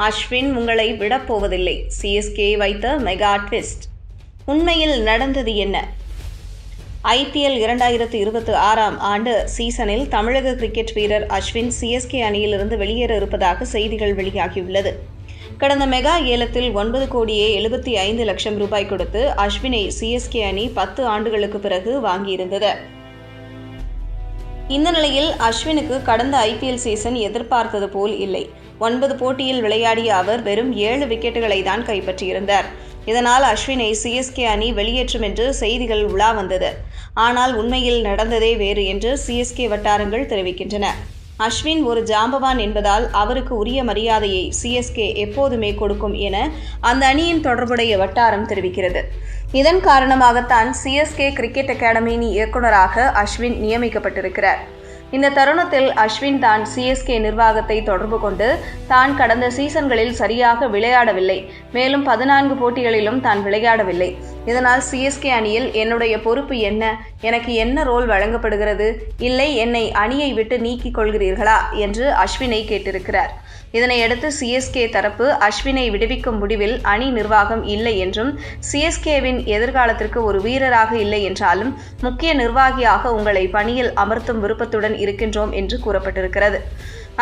அஸ்வின் உங்களை விடப்போவதில்லை. சிஎஸ்கே வைத்த mega twist. உண்மையில் நடந்தது என்ன? ஐபிஎல் 2026 ஆண்டு சீசனில் தமிழக கிரிக்கெட் வீரர் அஸ்வின் சிஎஸ்கே அணியிலிருந்து வெளியேற இருப்பதாக செய்திகள் வெளியாகியுள்ளது. கடந்த மெகா ஏலத்தில் 9,75,00,000 ரூபாய் கொடுத்து அஸ்வினை சிஎஸ்கே அணி 10 ஆண்டுகளுக்கு பிறகு வாங்கியிருந்தது. இந்த நிலையில் அஸ்வினுக்கு கடந்த ஐபிஎல் சீசன் எதிர்பார்த்தது போல் இல்லை. 9 போட்டியில் விளையாடிய அவர் வெறும் 7 விக்கெட்டுகளை தான் கைப்பற்றியிருந்தார். இதனால் அஸ்வினை சிஎஸ்கே அணி வெளியேற்றும் என்று செய்திகள் உலா வந்தது. ஆனால் உண்மையில் நடந்ததே வேறு என்று சிஎஸ்கே வட்டாரங்கள் தெரிவிக்கின்றன. அஸ்வின் ஒரு ஜாம்பவான் என்பதால் அவருக்கு உரிய மரியாதையை சிஎஸ்கே எப்போதுமே கொடுக்கும் என அந்த அணியின் தொடர்புடைய வட்டாரம் தெரிவிக்கிறது. இதன் காரணமாகத்தான் சிஎஸ்கே கிரிக்கெட் அகாடமியின் இயக்குநராக அஸ்வின் நியமிக்கப்பட்டிருக்கிறார். இந்த தருணத்தில் அஸ்வின் தான் சிஎஸ்கே நிர்வாகத்தை தொடர்பு கொண்டு தான் கடந்த சீசன்களில் சரியாக விளையாடவில்லை, மேலும் 14 போட்டிகளிலும் தான் விளையாடவில்லை. இதனால் சிஎஸ்கே அணியில் என்னுடைய பொறுப்பு என்ன, எனக்கு என்ன ரோல் வழங்கப்படுகிறது, இல்லை என்னை அணியை விட்டு நீக்கிக் கொள்கிறீர்களா என்று அஸ்வினை கேட்டிருக்கிறார். இதனையடுத்து சிஎஸ்கே தரப்பு அஸ்வினை விடுவிக்கும் முடிவில் அணி நிர்வாகம் இல்லை என்றும், சிஎஸ்கேவின் எதிர்காலத்திற்கு ஒரு வீரராக இல்லை என்றாலும் முக்கிய நிர்வாகியாக உங்களை பணியில் அமர்த்தும் விருப்பத்துடன் இருக்கின்றோம் என்று கூறப்பட்டிருக்கிறது.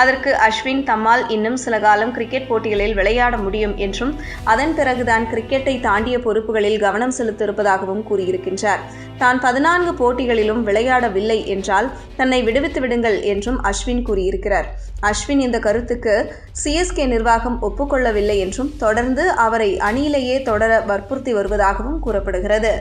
அதற்கு அஸ்வின் தம்மால் இன்னும் சில காலம் கிரிக்கெட் போட்டிகளில் விளையாட முடியும் என்றும், அதன் பிறகுதான் கிரிக்கெட்டை தாண்டிய பொறுப்புகளில் கவனம் செலுத்த இருப்பதாகவும் கூறியிருக்கின்றார். தான் 14 போட்டிகளிலும் விளையாடவில்லை என்றால் தன்னை விடுவித்து விடுங்கள் என்றும் அஸ்வின் கூறியிருக்கிறார். அஸ்வின் இந்த கருத்துக்கு சிஎஸ்கே நிர்வாகம் ஒப்புக்கொள்ளவில்லை என்றும், தொடர்ந்து அவரை அணியிலேயே தொடர வற்புறுத்தி வருவதாகவும் கூறப்படுகிறது.